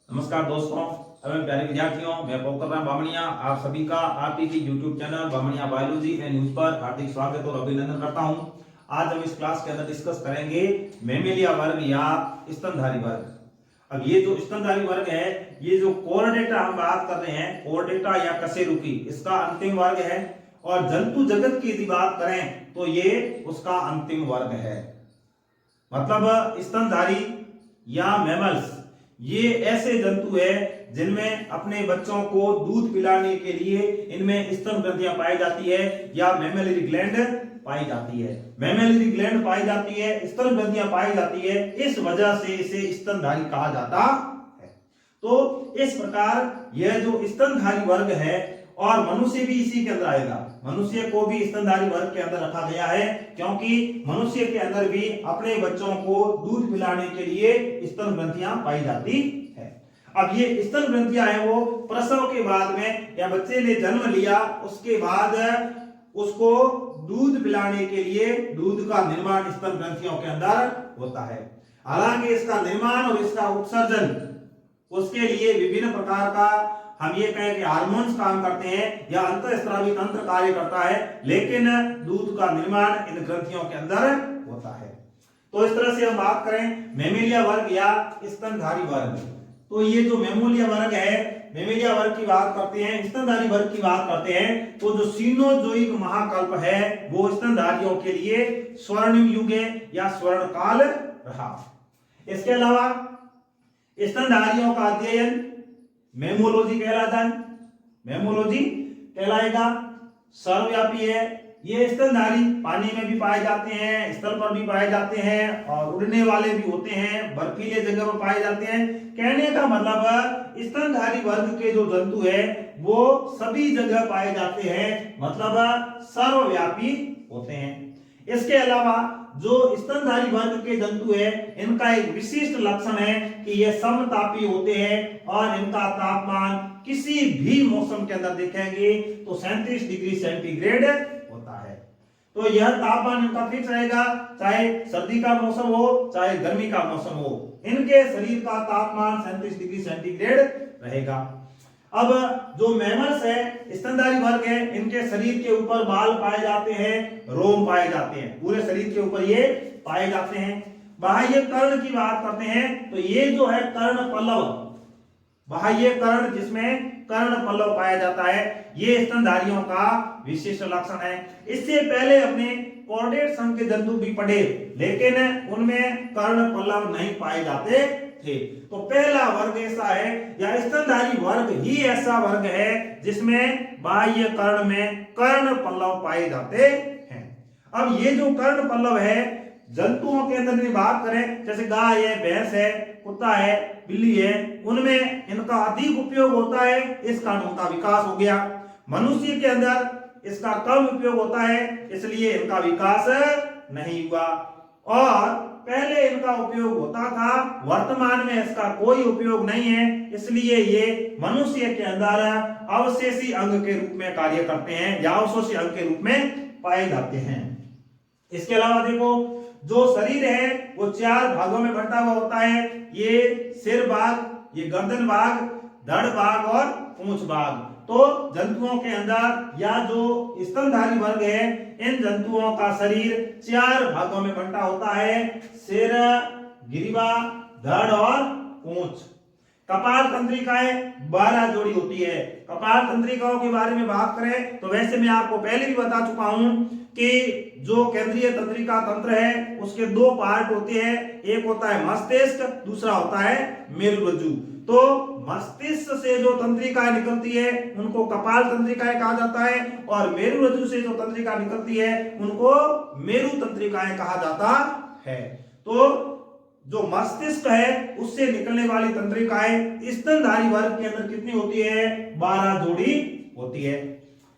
नमस्कार दोस्तों एवं प्यारे विद्यार्थियों, मैं पोखरराम बामणिया आप सभी का आपके YouTube channel Bamniya biology and news पर हार्दिक स्वागत और अभिनंदन करता हूं। आज हम इस क्लास के अंदर डिस्कस करेंगे मैमेलिया वर्ग या स्तनधारी वर्ग। अब ये जो स्तनधारी वर्ग है, ये जो कोर्डेटा हम बात कर रहे हैं, कोर्डेटा या कशेरुकी, इसका अंतिम वर्ग है। और जंतु जगत की यदि बात करें तो ये उसका अंतिम वर्ग है। मतलब स्तनधारी या मैमल्स ये ऐसे जंतु है जिनमें अपने बच्चों को दूध पिलाने के लिए इनमें स्तन ग्रंथियां पाई जाती है या मैमेलरी ग्लैंड पाई जाती है। मैमेलरी ग्लैंड पाई जाती है, स्तन ग्रंथियां पाई जाती है, इस वजह से इसे स्तनधारी कहा जाता है। तो इस प्रकार यह जो स्तनधारी वर्ग है, और मनुष्य भी इसी के अंदर आएगा। मनुष्य को भी स्तनधारी वर्ग के अंदर रखा गया है, क्योंकि मनुष्य के अंदर भी अपने बच्चों को दूध पिलाने के लिए स्तन ग्रंथियां पाई जाती है। अब ये स्तन ग्रंथियां हैं वो प्रसव के बाद में या बच्चे ने जन्म लिया उसके बाद उसको दूध पिलाने के लिए दूध का निर्माण स्तन ग्रंथियों के अंदर होता है। हालांकि इसका निर्माण और इसका उत्सर्जन उसके लिए विभिन्न प्रकार का हम ये कहें कि हार्मोन्स काम करते हैं या अंतःस्रावी तंत्र कार्य करता है, लेकिन दूध का निर्माण इन ग्रंथियों के अंदर होता है। तो इस तरह से हम बात करें मैमेलिया वर्ग या स्तनधारी वर्ग, तो ये जो मैमेलिया वर्ग है, मैमेलिया वर्ग की बात करते हैं, स्तनधारी वर्ग की बात करते हैं, तो जो सीनोजोइक महाकल्प है वो स्तनधारियों के लिए स्वर्णिम युग या स्वर्ण काल रहा। इसके अलावा स्तनधारियों का अध्ययन मेमोलॉजी कहलाता है, मेमोलॉजी कहलाएगा। सर्वव्यापी है, ये स्तनधारी पानी में भी पाए जाते हैं, स्थल पर भी पाए जाते हैं और उड़ने वाले भी होते हैं, बर्फीले जगह पर पाए जाते हैं। कहने का मतलब स्तनधारी वर्ग के जो जंतु है वो सभी जगह पाए जाते हैं, मतलब सर्वव्यापी होते हैं। इसके अलावा जो स्तनधारी वर्ग के जंतु है इनका एक विशिष्ट लक्षण है कि ये समतापी होते हैं और इनका तापमान किसी भी मौसम के अंदर देखेंगे तो 37 डिग्री सेंटीग्रेड होता है। तो यह तापमान इनका फिक्स रहेगा, चाहे सर्दी का मौसम हो चाहे गर्मी का मौसम हो, इनके शरीर का तापमान 37 डिग्री सेंटीग्रेड रहेगा। अब जो मैमल्स है, स्तनधारी वर्ग है, इनके शरीर के ऊपर बाल पाए जाते हैं, रोम पाए जाते हैं, पूरे शरीर के ऊपर ये पाए जाते हैं। बाह्य कर्ण की बात करते हैं तो ये जो है कर्ण पल्लव, बाह्य कर्ण जिसमें कर्ण पल्लव पाया जाता है, ये स्तनधारियों का विशिष्ट लक्षण है। इससे पहले हमने कॉर्डेट संघ के जंतु भी पढ़े, लेकिन उनमें कर्ण पल्लव नहीं पाए जाते थे। तो पहला वर्ग ऐसा है या स्तनधारी वर्ग ही ऐसा वर्ग है जिसमें बाह्य कर्ण में कर्ण पल्लव पाए जाते हैं। अब ये जो कर्ण पल्लव है जंतुओं के अंदर बात करें, जैसे गाय है, भैंस है, कुत्ता है, बिल्ली है, उनमें इनका अधिक उपयोग होता है, इस कारण उनका विकास हो गया। मनुष्य के अंदर इसका कम उपयोग होता है, इसलिए इनका विकास नहीं हुआ। और पहले इनका उपयोग होता था, वर्तमान में इसका कोई उपयोग नहीं है, इसलिए ये मनुष्य के अंदर अवशेषी अंग के रूप में कार्य करते हैं या अवशेषी अंग के रूप में पाए जाते हैं। इसके अलावा देखो जो शरीर है वो 4 भागों में बंटा हुआ होता है, ये सिर भाग, ये गर्दन भाग, धड़ भाग और पूंछ भाग। तो जंतुओं के अंदर या जो स्तनधारी वर्ग है इन जंतुओं का शरीर 4 भागों में बंटा होता है, सिर, ग्रीवा, धड़ और पूंछ। कपाल तंत्रिकाएं 12 जोड़ी होती है। कपाल तंत्रिकाओं के बारे में बात करें तो वैसे मैं आपको पहले भी बता चुका हूं कि जो केंद्रीय तंत्रिका तंत्र है उसके 2 पार्ट होते हैं, एक होता है मस्तिष्क, दूसरा होता है मेरुरज्जु। तो मस्तिष्क से जो तंत्रिकाएं निकलती है उनको कपाल तंत्रिकाएं कहा जाता है, और मेरुरज्जु से जो तंत्रिका निकलती है उनको मेरु तंत्रिकाएं कहा जाता है। तो जो मस्तिष्क है उससे निकलने वाली तंत्रिकाएं स्तनधारी वर्ग के अंदर कितनी होती है? 12 जोड़ी होती है।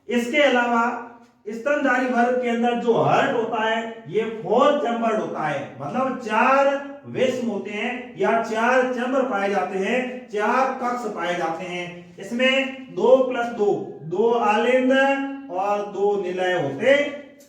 इसके अलावा स्तनधारी वर्ग के अंदर जो हर्ट होता है ये 4 चैम्बर्ड होता है, मतलब 4 वेस्म होते हैं या 4 चैम्बर पाए जाते हैं, 4 कक्ष पाए जाते हैं। इसमें 2+2 2 आलिंद और 2 निलय होते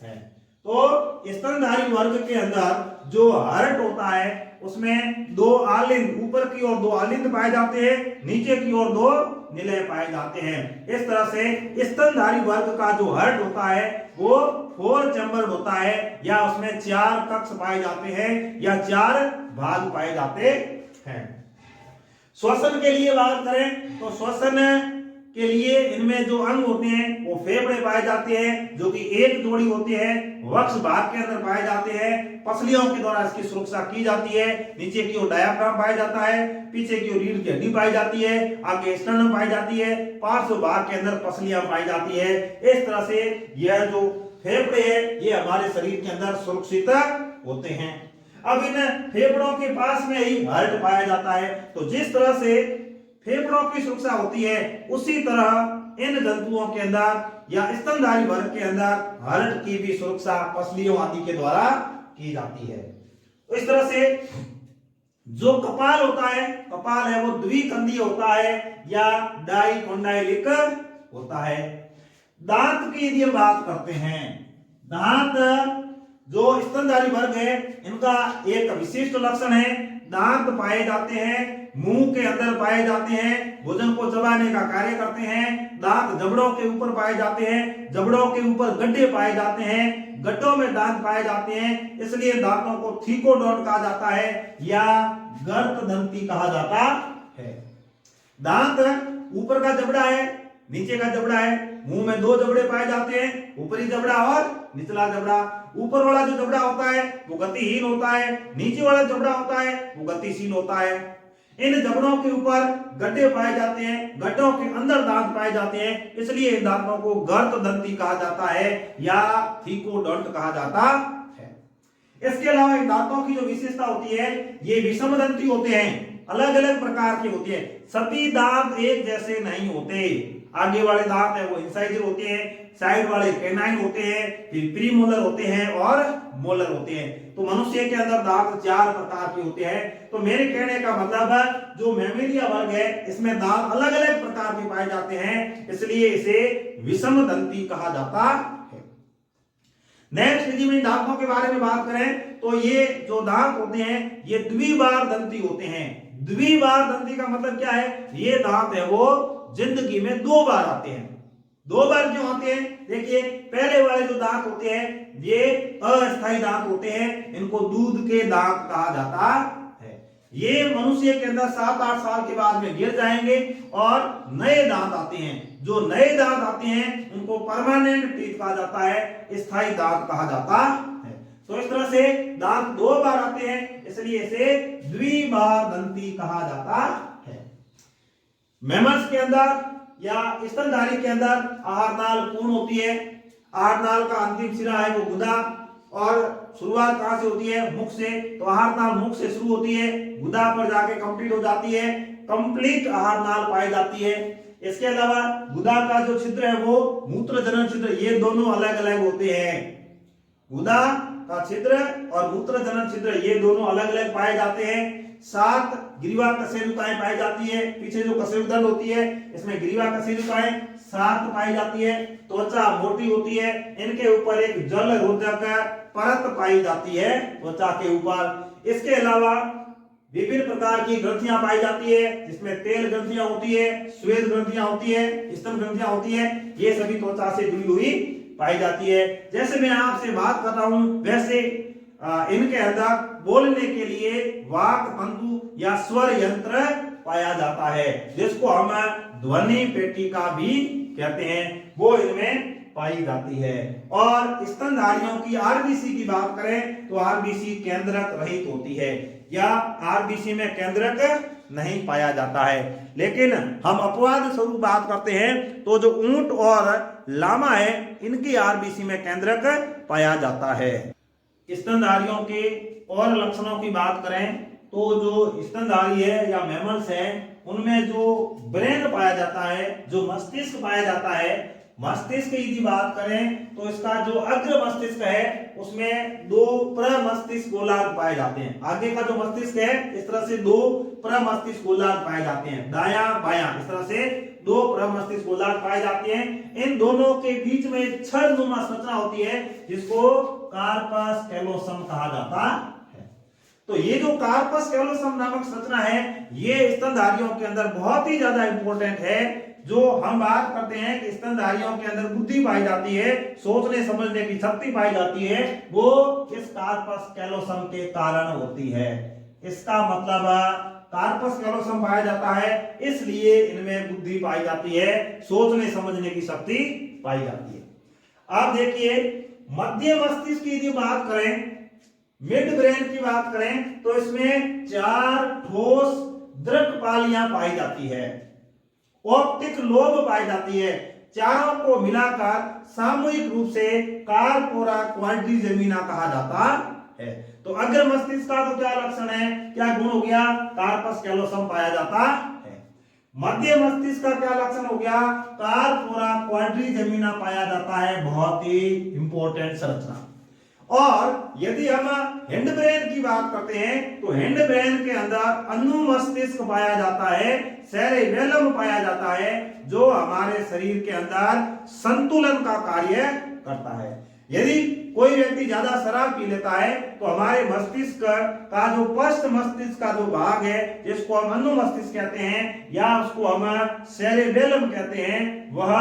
हैं। तो स्तनधारी वर्ग के अंदर जो हर्ट होता है उसमें दो आलिंद, ऊपर की ओर दो आलिंद पाए जाते हैं, नीचे की ओर दो निलय पाए जाते हैं। इस तरह से स्तनधारी वर्ग का जो हर्ट होता है वो 4 चैम्बर्ड होता है, या उसमें 4 कक्ष पाए जाते हैं या 4 भाग पाए जाते हैं। श्वसन के लिए बात करें तो श्वसन के लिए इनमें जो अंग होते हैं वो फेफड़े पाए जाते हैं, जो कि एक जोड़ी होती है, वक्ष भाग के अंदर पाए जाते हैं, पसलियों के द्वारा इसकी सुरक्षा की जाती है, नीचे की ओर डायाफ्राम पाया जाता है, पीछे की ओर रीढ़ की हड्डी पाई जाती है, आगे स्टर्नम पाई जाती है, पार्श्व भाग के अंदर पसलियां पाई जाती है। इस तरह से यह जो फेफड़े है ये हमारे शरीर के अंदर सुरक्षित होते हैं। अब इन फेफड़ों के पास में ही हार्ट पाया जाता है, तो जिस तरह से फेफड़ों की सुरक्षा होती है उसी तरह इन जंतुओं के अंदर या स्तनधारी वर्ग के अंदर हार्ट की भी सुरक्षा पसलियों आदि के द्वारा की जाती है। तो इस तरह से जो कपाल होता है, कपाल है वो द्विखंडीय होता है या डाइकोंडाइलिक होता है। दांत की यदि हम बात करते हैं, दांत जो स्तनधारी वर्ग है इनका एक विशिष्ट लक्षण है, दांत पाए जाते हैं, मुंह के अंदर पाए जाते हैं, भोजन को चबाने का कार्य करते हैं, दांत जबड़ों के ऊपर पाए जाते हैं, जबड़ों के ऊपर गड्ढे पाए जाते हैं, गड्ढों में दांत पाए जाते हैं, इसलिए दांतों को थीकोडोंट कहा जाता है या गर्तदंती कहा जाता है। दांत ऊपर का जबड़ा है, नीचे का जबड़ा है, मुंह में 2 जबड़े पाए जाते हैं, ऊपरी जबड़ा और निचला जबड़ा। ऊपर वाला जो जबड़ा होता है वो गतिहीन होता है, नीचे वाला जबड़ा होता है वो गतिशील होता है। इन जबड़ों के ऊपर गड्ढे पाए जाते हैं, गड्ढों के अंदर दांत पाए जाते हैं, इसलिए इन दांतों को गर्तदंती कहा जाता है या थीकोडोंट कहा जाता है। इसके अलावा इन दांतों की जो विशेषता होती है ये विषमदंती होते हैं, अलग अलग प्रकार के होते हैं, सभी दांत एक जैसे नहीं होते। आगे वाले दांत है वो इंसाइजर होते हैं, साइड वाले कैनाइन होते हैं, फिर प्रीमोलर होते हैं और मोलर होते हैं। तो मनुष्य के अंदर दांत 4 प्रकार के होते हैं। तो मेरे कहने का मतलब है जो मैमेलिया वर्ग है इसमें दांत अलग अलग प्रकार के पाए जाते हैं, इसलिए इसे विषमदंती कहा जाता है। नेक्स्ट यदि हम दांतों के बारे में बात करें तो ये जो दांत होते हैं ये द्विबार दंती होते हैं। द्विबार दंती का मतलब क्या है, ये दांत है वो जिंदगी में 2 बार आते हैं। 2 बार क्यों आते हैं? देखिए पहले वाले जो दांत होते हैं ये अस्थायी दांत होते हैं, इनको दूध के दांत कहा जाता है। ये मनुष्य के अंदर 7-8 साल के बाद में गिर जाएंगे और नए दांत आते हैं। जो नए दांत आते हैं उनको परमानेंट टीथ कहा जाता है, स्थायी दांत कहा जाता है। तो इस तरह से दांत 2 बार आते हैं, इसलिए इसे द्विबार दंती कहा जाता है। मैमल्स के अंदर या स्तनधारी के अंदर आहार नाल पूर्ण होती है। आहार नाल का अंतिम सिरा है वो गुदा, और शुरुआत कहां से होती है? मुख से। तो आहार नाल मुख से शुरू होती है, गुदा पर जाके कंप्लीट हो जाती है, कंप्लीट आहार नाल पाई जाती है। इसके अलावा गुदा का जो छिद्र है वो मूत्र जनन छिद्र, ये दोनों अलग अलग होते हैं। गुदा का छिद्र और मूत्र जनन छिद्र ये दोनों अलग अलग पाए जाते हैं। 7 ग्रीवा कशेरुकाएं पाई जाती है। पीछे जो कशेरुदंड होती है इसमें ग्रीवा कशेरुकाएं 7 पाई जाती है। त्वचा मोटी होती है, इनके ऊपर एक जल रोधक परत पाई जाती है त्वचा के ऊपर। इसके अलावा विभिन्न प्रकार की ग्रंथियां पाई जाती है, जिसमें तेल ग्रंथियां होती है, श्वेत ग्रंथियां होती है, स्तन ग्रंथियां होती है, ये सभी त्वचा से जुड़ी हुई पाई जाती है। जैसे मैं आपसे बात कर रहा हूं वैसे इनके अंदर बोलने के लिए वाक तंतु या स्वर यंत्र पाया जाता है, जिसको हम ध्वनि पेटिका भी कहते हैं, वो इनमें पाई जाती है। और स्तनधारियों की आरबीसी की बात करें तो आरबीसी केंद्रक रहित होती है, या आरबीसी में केंद्रक नहीं पाया जाता है। लेकिन हम अपवाद स्वरूप बात करते हैं तो जो ऊंट और लामा है इनकी आरबीसी में केंद्रक पाया जाता है। स्तनधारियों के और लक्षणों की बात करें तो जो स्तनधारी है या मैमल्स है उनमें जो ब्रेन पाया जाता है, जो मस्तिष्क पाया जाता है, मस्तिष्क यदि बात करें तो इसका जो अग्र मस्तिष्क है उसमें 2 प्रमस्तिष्क गोलार्ध पाए जाते हैं। आगे का जो मस्तिष्क है इस तरह से 2 प्रमस्तिष्क गोलार्ध पाए जाते हैं, दायां बायां इस तरह से 2 प्रमस्तिष्क गोलार्ध पाए जाते हैं। इन दोनों के बीच में एक छड़नुमा संरचना होती है जिसको कार्पस कैलोसम कहा जाता है। तो ये जो कार्पस कैलोसम नामक संरचना है ये स्तनधारियों के अंदर बहुत ही ज्यादा इंपॉर्टेंट है। जो हम बात करते हैं कि स्तनधारियों के अंदर बुद्धि पाई जाती है, सोचने समझने की शक्ति पाई जाती है, वो इस कार्पस कैलोसम के कारण होती है। इसका मतलब कार्पस कैलोसम पाया जाता है इसलिए इनमें बुद्धि पाई जाती है, सोचने समझने की शक्ति पाई जाती है। आप देखिए मध्य मस्तिष्क की यदि बात करें, मिड ब्रेन की बात करें तो इसमें 4 ठोस दृक्पालियां पाई जाती है, ऑप्टिक लोब पाई जाती है। चारों को मिलाकर सामूहिक रूप से कार्पोरा क्वाड्रिजेमिना कहा जाता है। तो अग्र मस्तिष्क का तो क्या लक्षण है, क्या गुण हो गया, कार्पस कैलोसम पाया जाता है। मध्य मस्तिष्क का क्या लक्षण हो गया, कार्पोरा क्वाड्रिजेमिना पाया जाता है, बहुत ही इंपॉर्टेंट संरचना। और यदि हम हिंड ब्रेन की बात करते हैं तो हिंड ब्रेन के अंदर अनुमस्तिष्क पाया जाता है, सेरेबेलम पाया जाता है, जो हमारे शरीर के अंदर संतुलन का कार्य करता है। यदि कोई व्यक्ति ज्यादा शराब पी लेता है तो हमारे मस्तिष्क का जो पश्च मस्तिष्क का जो भाग है, जिसको हम अनुमस्तिष्क कहते हैं या उसको हम सेरेबेलम कहते हैं, वह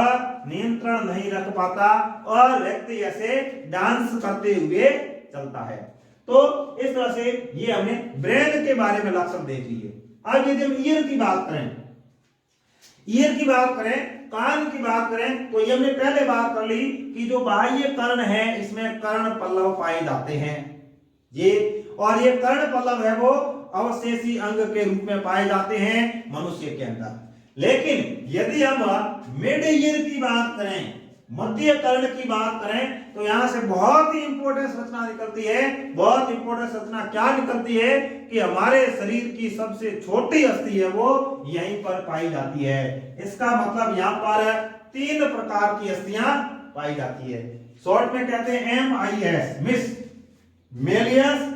नियंत्रण नहीं रख पाता और व्यक्ति ऐसे डांस करते हुए चलता है। तो इस तरह से ये हमने ब्रेन के बारे में लक्षण देख लिए। अब यदि हम ईयर की बात करें, ईयर की बात करें, कान की बात करें तो ये हमने पहले बात कर ली कि जो बाह्य कर्ण है इसमें कर्ण पल्लव पाए जाते हैं ये, और ये कर्ण पल्लव है वो अवशेषी अंग के रूप में पाए जाते हैं मनुष्य के अंदर। लेकिन यदि हम मिड ईयर की बात करें, मध्य कर्ण की बात करें तो यहां से बहुत ही इंपॉर्टेंट संरचना निकलती है। बहुत इंपॉर्टेंट संरचना क्या निकलती है कि हमारे शरीर की सबसे छोटी अस्थि है वो यहीं पर पाई जाती है। इसका मतलब यहाँ पर 3 प्रकार की अस्थियां पाई जाती है। शॉर्ट में कहते हैं MIS, मिस, मेलियस,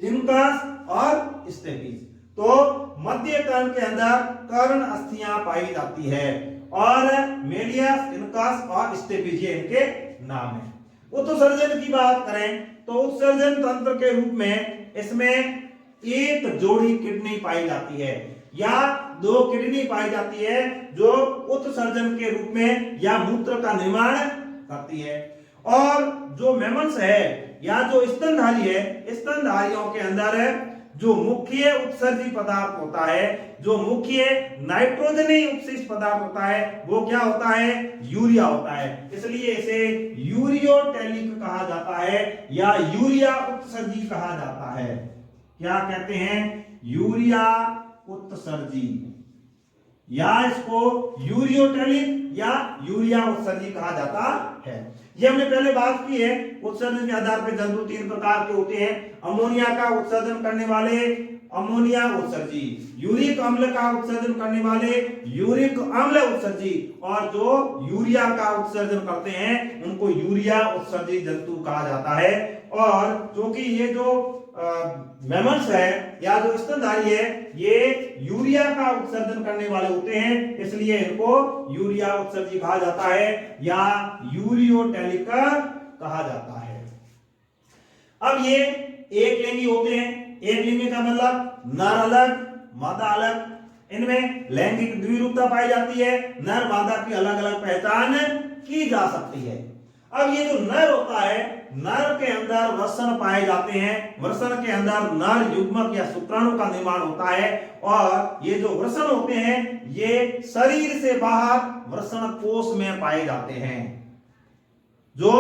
इनकस और स्टेपिस। तो मध्य कर्ण के अंदर कर्ण अस्थियां पाई जाती है और मेलियस, इनकस और स्टेपिस ये इनके नाम है। उत्सर्जन की बात करें तो उत्सर्जन तंत्र के रूप में इसमें 1 जोड़ी किडनी पाई जाती है या 2 किडनी पाई जाती है, जो उत्सर्जन के रूप में या मूत्र का निर्माण करती है। और जो मेमल्स है या जो स्तनधारी है, स्तनधारियों के अंदर जो मुख्य उत्सर्जी पदार्थ होता है, जो मुख्य नाइट्रोजनी उपशिष्ट पदार्थ होता है, वो क्या होता है, यूरिया होता है। इसलिए इसे यूरियोटेलिक कहा जाता है या यूरिया उत्सर्जी कहा जाता है। क्या कहते हैं, यूरिया उत्सर्जी, या इसको यूरियोटेलिक या यूरिया उत्सर्जी कहा जाता है। ये हमने पहले बात की है। उत्सर्जन के आधार पर जंतु 3 प्रकार के होते हैं। अमोनिया का उत्सर्जन करने वाले अमोनिया उत्सर्जी, यूरिक अम्ल का उत्सर्जन करने वाले यूरिक अम्ल उत्सर्जी, और जो यूरिया का उत्सर्जन करते हैं उनको यूरिया उत्सर्जी जंतु कहा जाता है। और क्योंकि ये जो मैमल्स है या जो स्तनधारी है ये यूरिया का उत्सर्जन करने वाले होते हैं, इसलिए इनको यूरिया उत्सर्जी कहा जाता है या यूरियोटेलिक कहा जाता है। अब ये एक लिंगी होते हैं। एक लिंगी का मतलब नर अलग मादा अलग। इनमें लैंगिक द्विरूपता पाई जाती है, नर मादा की अलग अलग पहचान की जा सकती है। अब ये जो नर होता है, नर के अंदर वृषण पाए जाते हैं। वृषण के अंदर नर युग्मक या शुक्राणु का निर्माण होता है, और ये जो वृषण होते हैं ये शरीर से बाहर वृषण कोश में पाए जाते हैं। जो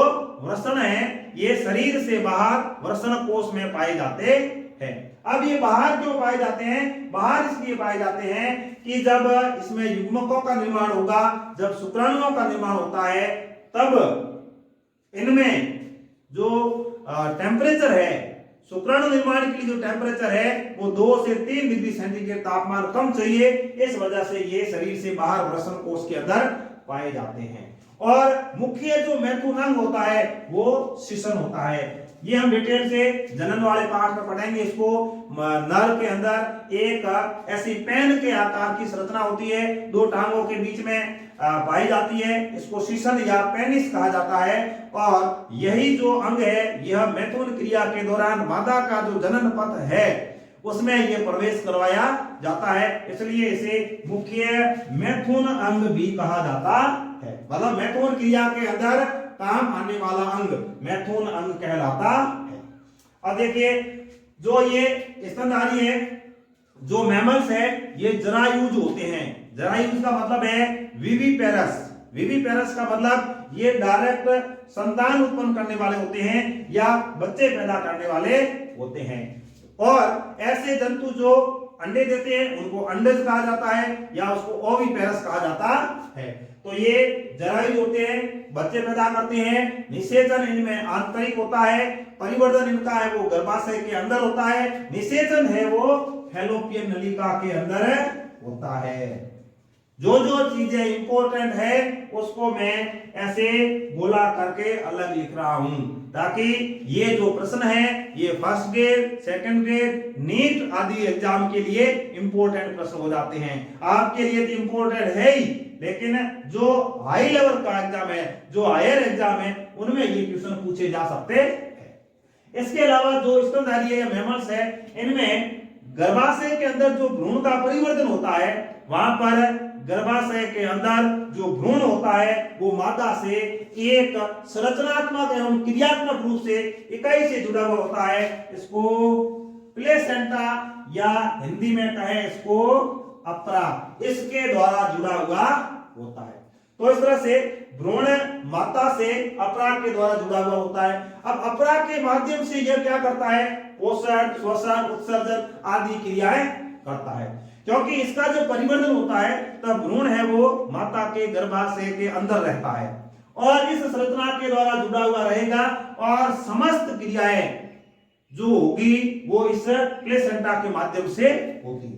वृषण है ये शरीर से बाहर वृषण कोश में पाए जाते हैं। अब ये बाहर क्यों पाए जाते हैं, बाहर इसलिए पाए जाते हैं कि जब इसमें युग्मकों का निर्माण होगा, जब शुक्राणुओं का निर्माण होता है, तब इनमें जो टेम्परेचर है, शुक्राणु निर्माण के लिए जो टेम्परेचर है वो 2 से 3 डिग्री सेंटीग्रेड तापमान कम चाहिए। इस वजह से ये शरीर से बाहर वृषण कोश के अंदर पाए जाते हैं। और मुख्य जो मैथुन अंग होता है वो शिशन होता है। ये हम डिटेल से जनन वाले पार्ट में पढ़ेंगे इसको। नर के अंदर एक ऐसी पेन के आकार की संरचना होती है, दो टांगों के बीच में पाई जाती है, इसको शीशन या पेनिस कहा जाता है। और यही जो अंग है यह मैथुन क्रिया के दौरान मादा का जो जनन पथ है उसमें यह प्रवेश करवाया जाता है, इसलिए इसे मुख्य मैथुन अंग भी कहा जाता है। मतलब मैथुन क्रिया के अंदर काम आने वाला अंग मैथुन अंग कहलाता है। अब देखिए जो ये स्तनधारी है, जो मैमल्स है, ये जरायुज होते हैं। जरायुज का मतलब है विविपेरस। विविपेरस का मतलब ये डायरेक्ट संतान उत्पन्न करने वाले होते हैं या बच्चे पैदा करने वाले होते हैं। और ऐसे जंतु जो अंडे देते हैं उनको अंडज कहा जाता है या उसको ओविपेरस कहा जाता है। तो ये जरायुज होते हैं, बच्चे पैदा करते हैं, निषेचन इनमें आंतरिक होता है, परिवर्धन इनका है वो गर्भाशय के अंदर होता है, निषेचन है वो फैलोपियन नलिका के अंदर होता है। जो जो चीजें इंपॉर्टेंट है उसको मैं ऐसे गोला करके अलग लिख रहा हूं, ताकि ये जो प्रश्न है ये first grade, second grade, NEET आदि एग्जाम के लिए इंपॉर्टेंट प्रश्न हो जाते हैं। आपके लिए तो इंपॉर्टेंट है ही, लेकिन जो हाई लेवल का एग्जाम है, जो हायर एग्जाम है, उनमें ये क्वेश्चन पूछे जा सकते हैं। इसके अलावा जो स्तनधारी है या मैमल्स है, इनमें गर्भाशय के अंदर जो भ्रूण का परिवर्तन होता है, वहां पर गर्भाशय के अंदर जो भ्रूण होता है वो मादा से एक संरचनात्मक एवं क्रियात्मक रूप से इकाई से जुड़ा हुआ होता है। इसको प्लेसेंटा या हिंदी में कहें इसको अपरा, इसके द्वारा जुड़ा हुआ होता है। तो इस तरह से भ्रूण माता से अपरा के द्वारा जुड़ा हुआ होता है। अब अपरा के माध्यम से यह क्या करता है? पोषण, श्वसन, उत्सर्जन आदि क्रियाएं करता है। क्योंकि इसका जो परिवर्तन होता है तब भ्रूण है वो माता के गर्भाशय के अंदर रहता है और इस संरचना के द्वारा जुड़ा हुआ रहेगा और समस्त क्रियाएं जो होगी वो इस प्लेसेंटा के माध्यम से होगी।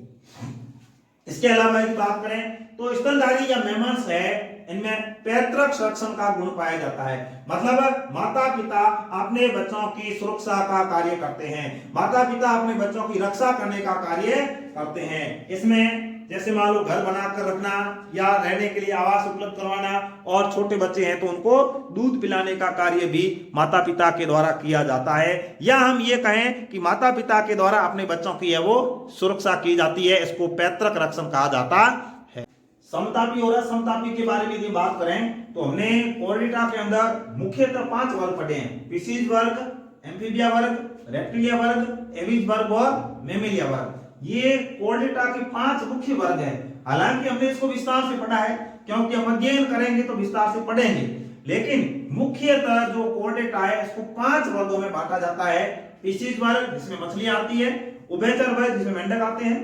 इसके अलावा यदि बात करें तो स्तनधारी या मैमल्स है, इनमें पैतृक संरक्षण का गुण पाया जाता है। मतलब माता पिता अपने बच्चों की सुरक्षा का कार्य करते हैं, माता पिता अपने बच्चों की रक्षा करने का कार्य करते हैं। इसमें जैसे मान लो घर बनाकर रखना या रहने के लिए आवास उपलब्ध करवाना, और छोटे बच्चे हैं तो उनको दूध पिलाने का कार्य भी माता पिता के द्वारा किया जाता है। या हम ये कहें कि माता पिता के द्वारा अपने बच्चों की है वो सुरक्षा की जाती है, इसको पैतृक रक्षण कहा जाता है। समतापी और असमतापी के बारे में यदि बात करें तो हमने कोर्डेटा के अंदर मुख्यतः 5 वर्ग पढ़े हैं: पिसीज वर्ग, एम्फीबिया वर्ग, रेप्टिलिया वर्ग, एविज वर्ग और मेमेलिया वर्ग। ये कोर्डेटा के 5 मुख्य वर्ग हैं। हालांकि हमने इसको विस्तार से पढ़ा है क्योंकि हम अध्ययन करेंगे तो विस्तार से पढ़ेंगे, लेकिन मुख्यतः जो कोर्डेटा है इसको 5 वर्गों में बांटा जाता है। पिसीज वर्ग जिसमें मछलियां आती है, उभयचर वर्ग जिसमें मेंढक आते हैं,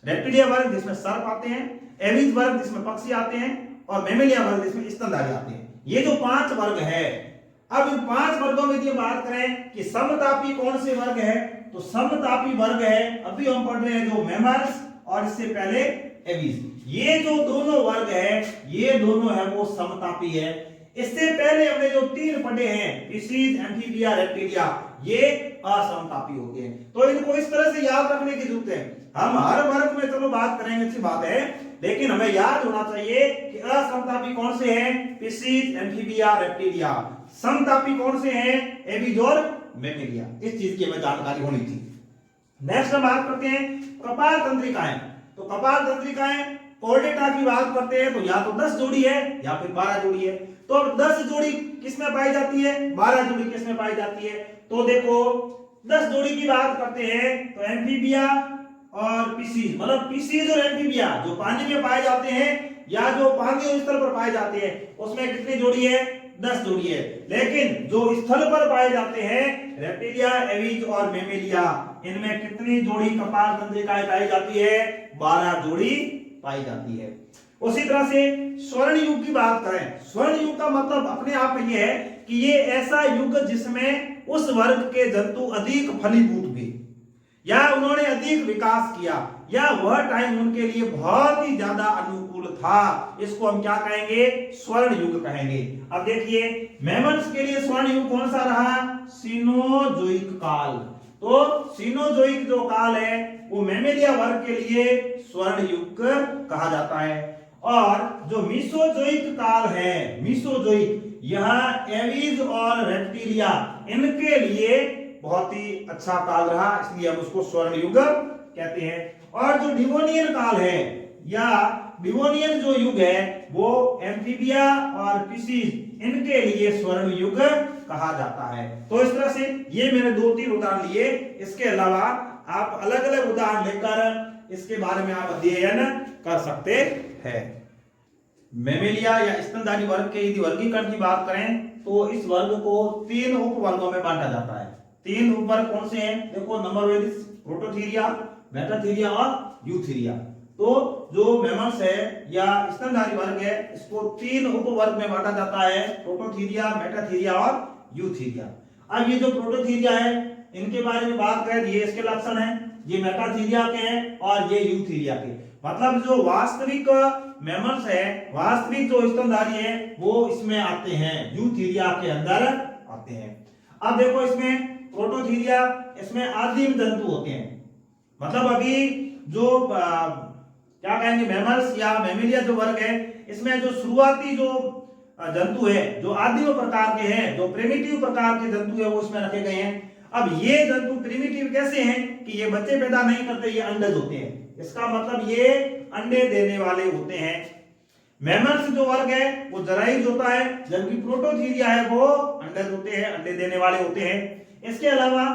रेप्टिलिया वर्ग जिसमें सर्प आते हैं, एविज वर्ग जिसमें पक्षी आते हैं और मेमेलिया वर्ग जिसमें स्तनधारी आते हैं। ये जो 5 वर्ग है, अब इन 5 वर्गों में यदि बात करें कि समतापी कौन से वर्ग है, तो समतापी वर्ग है अभी हम पढ़ रहे हैं जो मैमल्स और इससे पहले एविज। ये जो दोनों वर्ग है ये दोनों है वो समतापी है। इससे पहले हमने जो 3 पढ़े हैं पिसीज, एम्फीबिया, रेप्टिलिया, ये असमतापी होते हैं। तो इनको इस तरह से याद रखने की जरूरत है। हम हर वर्ग में चलो बात करेंगे, अच्छी बात है, लेकिन हमें याद होना चाहिए कि असमतापी कौन से हैं? Pisces, amphibia, reptilia. समतापी कौन से हैं? एविज और मेमेलिया। इस चीज की हमें जानकारी होनी चाहिए। नेक्स्ट हम बात करते हैं कपाल तंत्रिकाएं। तो कपाल तंत्रिकाएं कोर्डेटा की बात करते हैं तो या तो 10 जोड़ी है या फिर 12 जोड़ी है। तो अब 10 जोड़ी किसमें पाई जाती है, 12 जोड़ी किसमें पाई जाती है? तो देखो 10 जोड़ी की बात करते हैं तो एम्फीबिया और पिसीज, मतलब पिसीज और एम्फीबिया जो पानी में पाए जाते हैं या जो पानी और स्थल पर पाए जाते हैं उसमें कितनी जोड़ी है? 10 जोड़ी है। लेकिन जो स्थल पर पाए जाते हैं रेप्टिलिया, एविज और मेमेलिया, इनमें कितनी जोड़ी कपाल तंत्रिकाएं पाई जाती है? 12 जोड़ी पाई जाती है। उसी तरह से स्वर्ण युग की बात करें, स्वर्ण युग का मतलब अपने आप में यह है कि ये ऐसा युग जिसमें उस वर्ग के जंतु अधिक फलीभूत हुए या उन्होंने अधिक विकास किया, या वह टाइम उनके लिए बहुत ही ज्यादा अनुकूल था। इसको हम क्या कहेंगे? स्वर्ण युग कहेंगे। अब देखिए मैमल्स के लिए स्वर्ण युग कौन सा रहा? सीनोजोइक काल। तो सीनोजोइक जो काल है वो मैमेलिया वर्ग के लिए स्वर्ण युग कहा जाता है। और जो मीसोजोइक काल है, मीसोजोइक, यह एवीज और रेप्टिलिया इनके लिए बहुत ही अच्छा काल रहा, इसलिए हम उसको स्वर्ण युग कहते हैं। और जो डिवोनियन काल है या डिवोनियन जो युग है वो एम्फीबिया और फिशिज इनके लिए स्वर्ण युग कहा जाता है। तो इस तरह से ये मैंने 2-3 उदाहरण लिए, इसके अलावा आप अलग अलग उदाहरण लेकर इसके बारे में आप अध्ययन कर सकते हैं। मैमेलिया या स्तनधारी वर्ग के यदि वर्गीकरण की बात करें तो इस वर्ग को 3 उपवर्गों में बांटा जाता है। 3 उपवर्ग कौन से हैं? देखो, नंबर 1 प्रोटोथीरिया, मेटाथीरिया और यूथीरिया। तो जो मैमल्स है या स्तनधारी वर्ग है इसको 3 उपवर्ग में बांटा जाता है, प्रोटोथीरिया, मेटाथीरिया और यूथीरिया। अब ये जो प्रोटोथीरिया है इनके बारे में बात करें, ये इसके लक्षण हैं, ये मेटाथीरिया के हैं और ये यूथीरिया के। मतलब जो वास्तविक मैमल्स है, वास्तविक जो स्तनधारी है वो इसमें आते हैं, यूथीरिया के अंदर आते हैं। अब देखो इसमें प्रोटोथीरिया, इसमें आदिम जंतु होते हैं। मतलब अभी जो क्या कहेंगे मैमल्स या मैमेलिया जो वर्ग है इसमें जो शुरुआती जो जंतु है, जो आदिम प्रकार के हैं, जो प्रिमिटिव प्रकार के जंतु है वो इसमें रखे गए हैं। अब ये जंतु प्रिमिटिव कैसे हैं कि ये बच्चे पैदा नहीं करते, ये अंडज होते हैं। इसका मतलब ये अंडे देने वाले होते हैं। मैमल्स जो वर्ग है वो जरायुज होता है, जबकि प्रोटोथीरिया है वो अंडज होते हैं, अंडे देने वाले होते हैं। इसके अलावा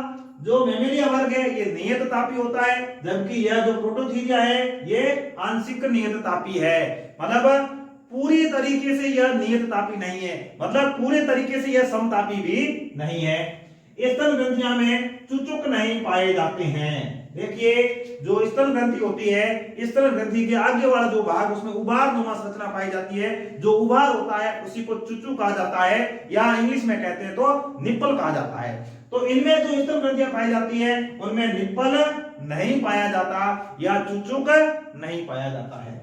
जो मैमेलिया वर्ग है ये नियततापी होता है, जबकि यह जो प्रोटोथीरिया है ये आंशिक नियततापी है। मतलब पूरी तरीके से यह नियततापी नहीं है, मतलब पूरे तरीके से यह समतापी भी नहीं है। स्तन ग्रंथियां में चुचुक नहीं पाए जाते हैं। देखिए जो स्तन ग्रंथि होती है, स्तन ग्रंथि के आगे वाला जो भाग उसमें उभार नुमा संरचना पाई जाती है। जो उभार होता है उसी को चुचुक कहा जाता है, या इंग्लिश में कहते हैं तो निप्पल कहा जाता है। तो इनमें जो स्तन ग्रंथियां पाई जाती है उनमें निप्पल नहीं पाया जाता या चुचुक नहीं पाया जाता है।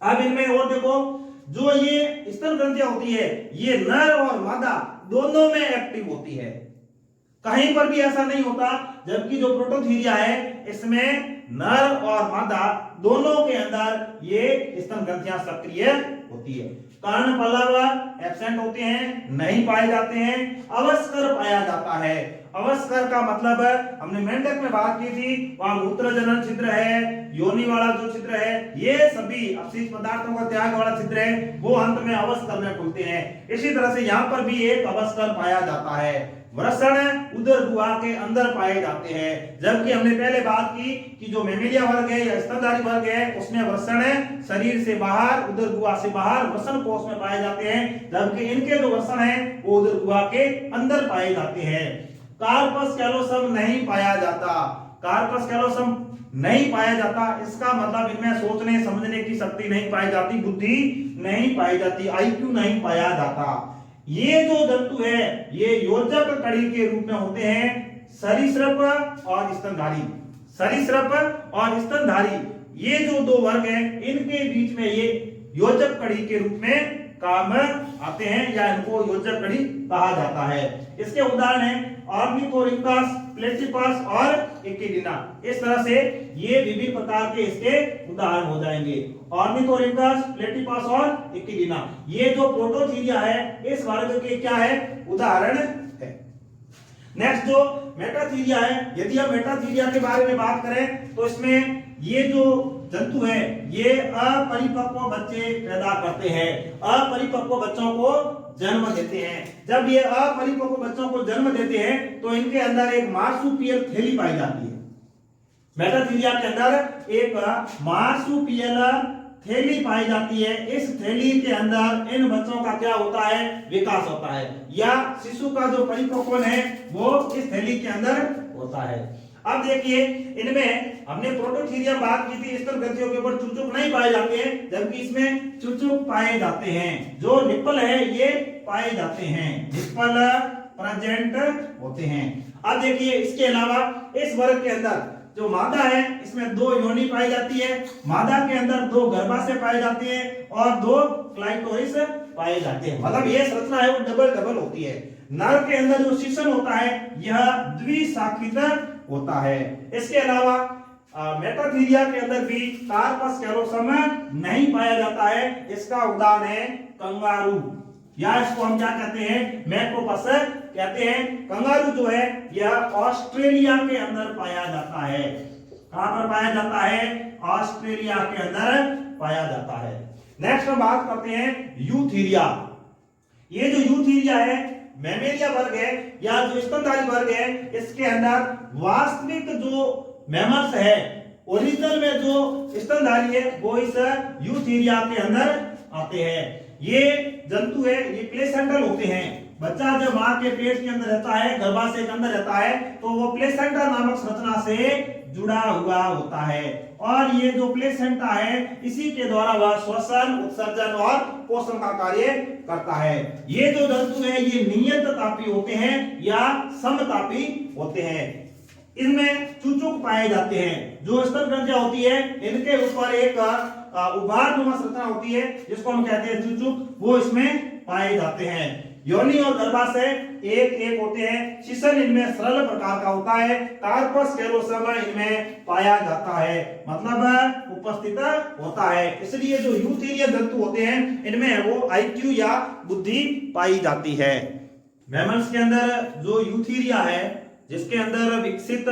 अब इनमें और देखो, जो ये स्तन ग्रंथियां होती है ये नर और मादा दोनों में एक्टिव होती है, कहीं पर भी ऐसा नहीं होता। जबकि जो प्रोटोथीरिया है इसमें नर और मादा दोनों के अंदर ये स्तन ग्रंथियां सक्रिय होती है। कर्ण पल्लव एब्सेंट होते हैं, नहीं पाए जाते हैं। अवस्कर पाया जाता है। अवस्कर का मतलब हमने मेंढक में बात की थी, वहां मूत्र जनन छिद्र है, योनि वाला जो छिद्र है, ये सभी अपशिष्ट पदार्थों का त्याग वाला छिद्र है, वो अंत में अवस्कर में खुलते हैं। इसी तरह से यहाँ पर भी एक अवस्कर पाया जाता है। वृषण उदर गुहा के अंदर पाए जाते हैं, जबकि हमने पहले बात की कि जो मैमेलिया वर्ग है या स्तनधारी वर्ग है उसमें वृषण शरीर से बाहर, उदर गुहा से बाहर वृषण कोश में पाए जाते हैं, जबकि इनके जो वृषण है वो उदर गुहा के अंदर पाए जाते हैं। कार्पस कैलोसम नहीं पाया जाता। कार्पस कैलोसम नहीं पाया जाता, इसका मतलब इनमें सोचने समझने की शक्ति नहीं पाई जाती, बुद्धि नहीं पाई जाती, आईक्यू नहीं पाया जाता। ये जो जंतु है ये योजक कड़ी के रूप में होते हैं, सरीसृप और स्तनधारी। सरीसृप और स्तनधारी ये जो दो वर्ग हैं इनके बीच में ये योजक कड़ी के रूप में काम आते हैं या इनको योजक कड़ी कहा जाता है। इसके उदाहरण हैं ऑर्निथोरिंकस, प्लेटिपस और एकिडीना। इस तरह से ये विभिन्न प्रकार के इसके उदाहरण हो जाएंगे। ऑर्निथोरिंकस, प्लेटिपस और एकिडीना ये जो प्रोटोथीरिया है इस वर्ग के क्या है? उदाहरण है। नेक्स्ट जो मेटाथीरिया है, यदि हम मेटाथीरिया के बारे में बात करें तो इसमें ये जो जंतु है ये अपरिपक्व बच्चे पैदा करते हैं, अपरिपक्व बच्चों को जन्म देते हैं। जब ये अपरिपक्व बच्चों को जन्म देते हैं तो इनके अंदर एक मार्सुपियल थैली पाई जाती है। मेटाथीरिया के अंदर एक मार्सुपियल थैली पाई जाती है। इस थैली के अंदर इन बच्चों का क्या होता है? विकास होता है, या शिशु का जो परिपक्वन है वो इस थैली के अंदर होता है। अब देखिए इनमें हमने प्रोटोथीरिया बात की थी, स्तन ग्रंथियों के ऊपर चुचुक नहीं पाए जाते हैं, जबकि इसमें चुचुक पाए जाते हैं। जो निप्पल है ये पाए जाते हैं, निप्पल प्रेजेंट होते हैं। अब देखिए इसके अलावा इस वर्ग के अंदर जो मादा है इसमें 2 योनि पाई जाती है, मादा के अंदर 2 गर्भाशय पाए जाते हैं और 2 क्लाइटोरिस पाए जाते हैं। मतलब ये संरचना है वो डबल डबल होती है। नर के अंदर जो शिशन होता है यह द्विशाखित होता है। इसके अलावा मेटाथीरिया के अंदर भी कार्पस कैलोसम नहीं पाया जाता है। इसका उदाहरण है कंगारू, या इसको हम क्या कहते हैं, मैक्रोपस कहते हैं। कंगारू जो है यह ऑस्ट्रेलिया के अंदर पाया जाता है। कहां पर पाया जाता है? ऑस्ट्रेलिया के अंदर पाया जाता है। नेक्स्ट हम बात करते हैं यूथीरिया। ये जो यूथीरिया है मैमेलिया वर्ग है या जो स्तनधारी वर्ग है, इसके अंदर वास्तविक जो मैमल्स है, ओरिजिनल में जो स्तनधारी है वो इस यूथीरिया के अंदर आते हैं। ये जंतु है, ये प्लेसेंटल होते हैं। बच्चा जब मां के पेट के अंदर रहता है, गर्भाशय के अंदर रहता है, तो वो प्लेसेंटा नामक संरचना से जुड़ा हुआ होता है और ये जो प्लेसेंटा है इसी के द्वारा वह श्वसन, उत्सर्जन और पोषण का कार्य करता है। ये जो जंतु है ये नियत तापी होते हैं या समतापी होते हैं। इनमें चूचुक पाए जाते हैं। जो स्तन ग्रंथियां होती है इनके ऊपर एक उभारनुमा संरचना होती है जिसको हम कहते हैं चूचुक, वो इसमें पाए जाते हैं। योनि और गर्भाशय एक एक होते हैं। शिशन इनमें सरल प्रकार का होता है। कार्पस कैलोसम इनमें पाया जाता है, मतलब उपस्थित होता है। इसलिए जो यूथीरिया जंतु होते हैं इनमें वो आईक्यू या बुद्धि पाई जाती है। मैमल्स के अंदर जो यूथीरिया है जिसके अंदर विकसित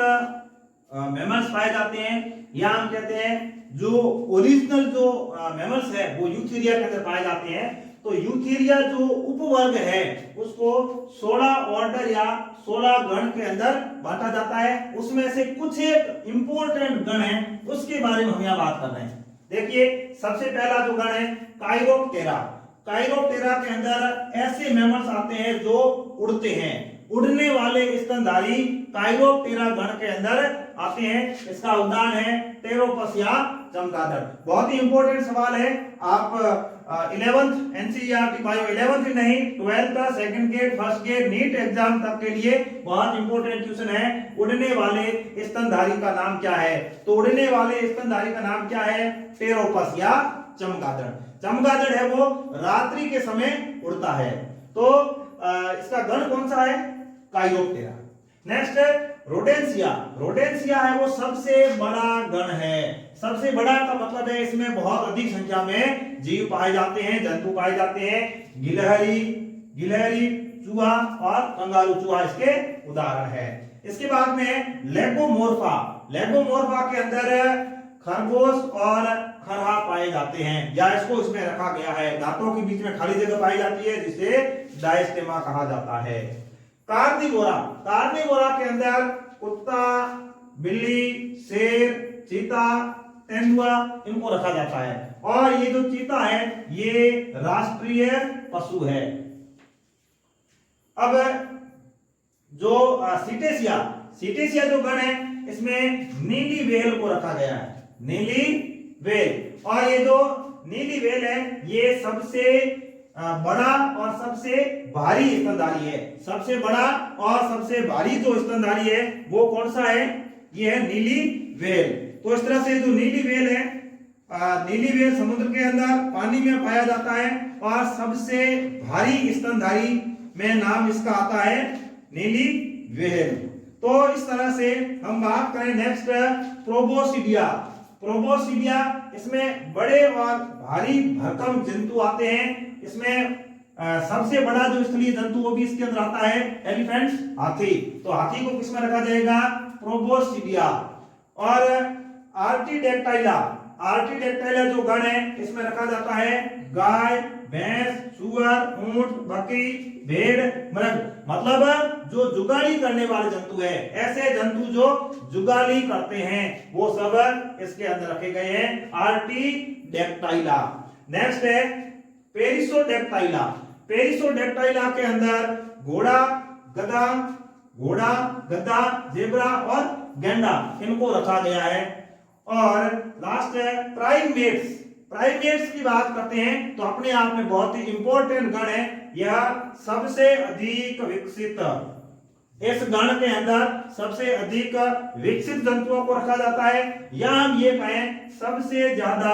मैमल्स पाए जाते हैं, या हम कहते हैं जो ओरिजिनल जो मैमल्स है वो यूथीरिया के अंदर पाए जाते हैं। तो यूथीरिया जो उपवर्ग है उसको 16 ऑर्डर या 16 गण के अंदर बांटा जाता है। उसमें से कुछ एक इंपॉर्टेंट गण है उसके बारे में हम यहाँ बात कर रहे हैं। देखिए सबसे पहला जो गण है काइरोप्टेरा। काइरोप्टेरा के अंदर ऐसे मैमल्स आते हैं जो उड़ते हैं। उड़ने वाले स्तनधारी काइरोप्टेरा गण के अंदर आते हैं। इसका उदाहरण है टेरोपस या चमगादड़। बहुत ही इंपॉर्टेंट सवाल है। आप 11th एनसीईआरटी बायो 11th ही नहीं 12th second grade first grade NEET exam तक के लिए बहुत इंपॉर्टेंट क्वेश्चन है। उड़ने वाले स्तनधारी का नाम क्या है? तो उड़ने वाले स्तनधारी का नाम क्या है? टेरोपस या चमगादड़। चमगादड़ है वो रात्रि के समय उड़ता है। तो इसका गण कौन सा है? काइरोप्टेरा। नेक्स्ट रोडेंसिया। रोडेंसिया है वो सबसे बड़ा गण है। सबसे बड़ा का मतलब है इसमें बहुत अधिक संख्या में जीव पाए जाते हैं, जंतु पाए जाते हैं। गिलहरी, चूहा और कंगारू चूहा इसके उदाहरण है। इसके बाद में लेगोमोर्फा। लेगोमोर्फा के अंदर खरगोश और खरहा पाए जाते हैं, या इसको इसमें रखा गया है। दांतों के बीच में खाली जगह पाई जाती है जिसे डायस्टेमा कहा जाता है। कार्निवोरा। कार्निवोरा के अंदर कुत्ता, बिल्ली, शेर, चीता, तेंदुआ इनको रखा जाता है। और ये जो चीता है ये राष्ट्रीय पशु है। अब जो सीटेसिया जो गण है इसमें नीली व्हेल को रखा गया है। नीली व्हेल। और ये जो नीली व्हेल है ये सबसे बड़ा और सबसे भारी स्तनधारी है। सबसे बड़ा और सबसे भारी जो स्तनधारी है वो कौन सा है? ये है नीली व्हेल। तो इस तरह से जो नीली व्हेल है, नीली व्हेल समुद्र के अंदर पानी में पाया जाता है और सबसे भारी स्तनधारी में नाम इसका आता है नीली व्हेल। तो इस तरह से हम बात करें नेक्स्ट प्रोबोसिडिया। प्रोबोसिडिया इसमें बड़े और भारी भरकम जंतु आते हैं। इसमें सबसे बड़ा जो स्थलीय जंतु वो भी इसके अंदर आता है एलिफेंट, हाथी। तो हाथी को किसमें रखा जाएगा? प्रोबोसिडिया। और आर्टिडेक्टाइला। आर्टिडेक्टाइला जो गण है इसमें रखा जाता है गाय, भैंस, सुअर, ऊंट, बकरी, भेड़, मृग। मतलब जो जुगाली करने वाले जंतु है, ऐसे जंतु जो जुगाली करते हैं वो सब इसके अंदर रखे गए हैं आर्टिडेक्टाइला। नेक्स्ट है पेरिसोडेक्टाइला। पेरिसोडेक्टाइला के अंदर घोड़ा, गधा, जेब्रा और गैंडा इनको रखा गया है। और लास्ट है प्राइमेट्स। प्राइमेट्स की बात करते हैं तो अपने आप में बहुत ही इंपॉर्टेंट गण है। यह सबसे अधिक विकसित इस गण के अंदर सबसे अधिक विकसित जंतुओं को रखा जाता है, या हम ये कहें सबसे ज्यादा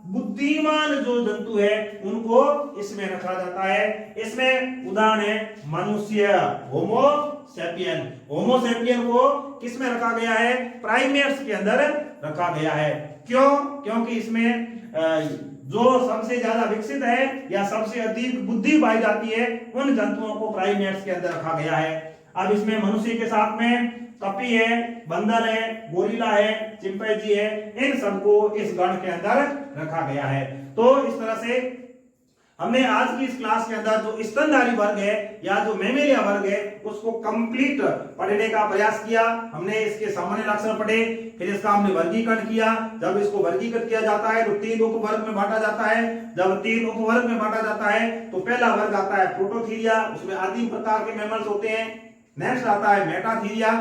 बुद्धिमान जो जंतु है उनको इसमें रखा जाता है। इसमें उदाहरण है मनुष्य, होमो सैपियन। होमो सैपियन को किसमें रखा गया है? प्राइमेट्स के अंदर रखा गया है। क्यों? क्योंकि इसमें जो सबसे ज्यादा विकसित है या सबसे अधिक बुद्धि पाई जाती है उन जंतुओं को प्राइमेट्स के अंदर रखा गया है। अब इसमें मनुष्य के साथ में कपी है, बंदर है, गोरिल्ला है, चिंपैंजी है, इन सबको इस गण के अंदर रखा गया है। तो इस तरह से हमने आज की इस क्लास के अंदर जो स्तनधारी वर्ग है या जो मैमेलिया वर्ग है उसको कंप्लीट पढ़ने का प्रयास किया। हमने इसके सामान्य लक्षण पढ़े, फिर इसका हमने वर्गीकरण किया। जब इसको वर्गीकृत किया जाता है तो 3 उपवर्ग में बांटा जाता है। जब 3 उपवर्ग में बांटा जाता है तो पहला वर्ग आता है प्रोटोथीरिया, उसमें आदिम प्रकार के मैमल्स होते हैं। नेक्स्ट आता है मेटाथीरिया।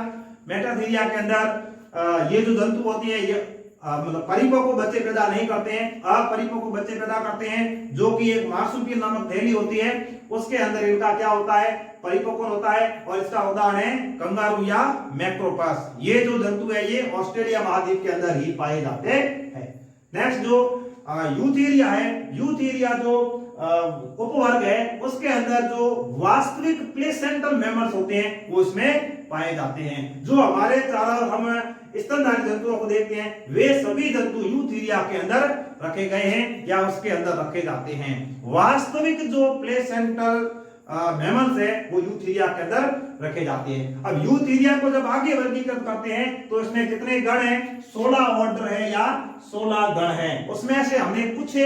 मेटाथीरिया के अंदर ये जो जंतु होती है ये मतलब परिपक्व बच्चे पैदा नहीं करते हैं, अपरिपक्व बच्चे पैदा करते हैं, जो कि एक मार्सुपियल नामक थैली होती है उसके अंदर इनका क्या होता है? परिपक्व होता है। और इसका उदाहरण है कंगारू या मैक्रोपस। ये जो जंतु है ये ऑस्ट्रेलिया महाद्वीप के अंदर ही पाए जाते हैं। नेक्स्ट जो यूथेरिया है, यूथेरिया जो उपवर्ग है उसके अंदर जो वास्तविक प्लेसेंटल मैमल्स होते हैं वो इसमें पाए जाते हैं। जो हमारे चारों हम स्तनधारी जंतुओं को देखते हैं वे सभी जंतु यूथेरिया के अंदर रखे गए हैं या उसके अंदर रखे जाते हैं। वास्तविक जो प्लेसेंटल मैमल्स है वो यूथेरिया के अंदर रखे जाते हैं। अब यूथेरिया को जब आगे वर्गीकृत करते हैं तो इसमें कितने गण हैं? 16 ऑर्डर है या 16 गण है। उसमें से हमने कुछ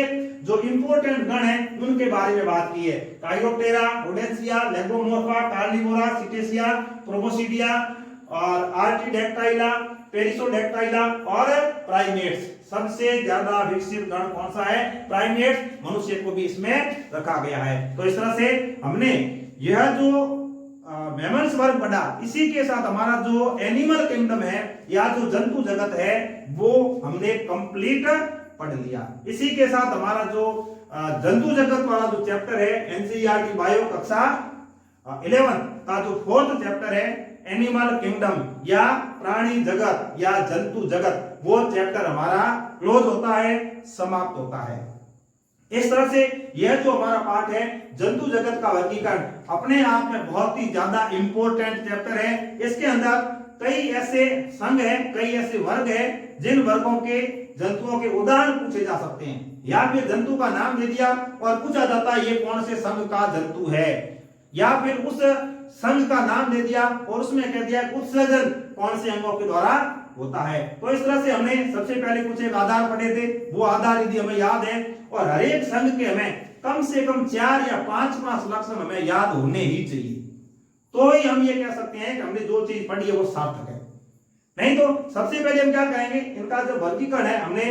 जो इंपोर्टेंट गण हैं उनके बारे में बात की है। काइरोप्टेरा, रोडेंसिया, लेगोमोर्फा, कार्निवोरा, सिटेसिया, प्रोबोसिडिया और आर्टिडेक्टाइला, पेरिसोडेक्टाइला और प्राइमेट्स। सबसे ज्यादा विकसित गण कौन सा है? प्राइमेट्स। मनुष्य को भी इसमें रखा गया है। तो इस तरह से हमने यह जो मैमल्स वर्ग पढ़ा, इसी के साथ हमारा जो एनिमल किंगडम है या जो जंतु जगत है वो हमने कंप्लीट पढ़ लिया। इसी के साथ हमारा जो जंतु जगत वाला जो चैप्टर है एनसीईआरटी बायो कक्षा 11 का जो 4th चैप्टर है एनिमल किंगडम या प्राणी जगत या जंतु जगत, वो चैप्टर हमारा क्लोज होता है, समाप्त होता है। इस तरह से यह जो हमारा पार्ट है जंतु जगत का वर्गीकरण अपने आप में बहुत ही ज्यादा इंपॉर्टेंट चैप्टर है। इसके अंदर कई ऐसे संघ है, कई ऐसे वर्ग है जिन वर्गों के जंतुओं के उदाहरण पूछे जा सकते हैं, या फिर जंतु का नाम दे दिया और पूछा जाता है ये कौन से संघ का जंतु है, या फिर उस संघ का नाम दे दिया और उसमें कह दिया उत्सर्जन कौन से अंगों के द्वारा होता है। तो इस तरह से हमने सबसे पहले कुछ एक आधार पढ़े थे, वो आधार यदि हमें याद है और हर एक संघ के हमें कम से कम 4 या 5 लक्षण हमें याद होने ही चाहिए, तो ही हम ये कह सकते हैं कि हमने जो चीज पढ़ी है वो सार्थक है। नहीं तो सबसे पहले हम क्या कहेंगे, इनका जो वर्गीकरण है हमने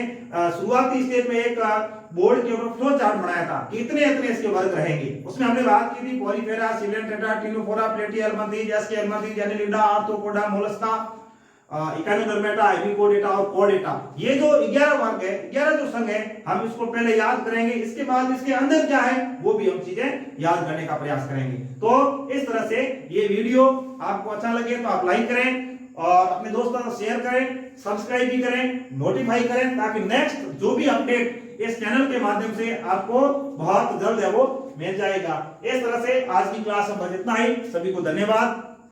शुरुआती स्टेज में एक बोर्ड के ऊपर फ्लो चार्ट बनाया था कि इतने इतने इसके वर्ग रहेंगे। उसमें हमने बात की थी Porifera, Coelenterata, Ctenophora, Platyhelminthes, Aschelminthes, Annelida, Arthropoda, Mollusca, Echinodermata, एपिकोडेटा और कोडेटा। ये जो 11 वर्ग है, 11 जो संघ है, हम इसको पहले याद करेंगे, इसके बाद इसके अंदर क्या है वो भी हम चीजें याद करने का प्रयास करेंगे। तो इस तरह से ये वीडियो आपको अच्छा लगे तो आप लाइक करें और अपने दोस्तों को शेयर करें, सब्सक्राइब भी करें, नोटिफाई करें, ताकि नेक्स्ट जो भी अपडेट इस चैनल के माध्यम से आपको बहुत जल्द है वो मिल जाएगा। इस तरह से आज की क्लास में बस इतना ही। सभी को धन्यवाद।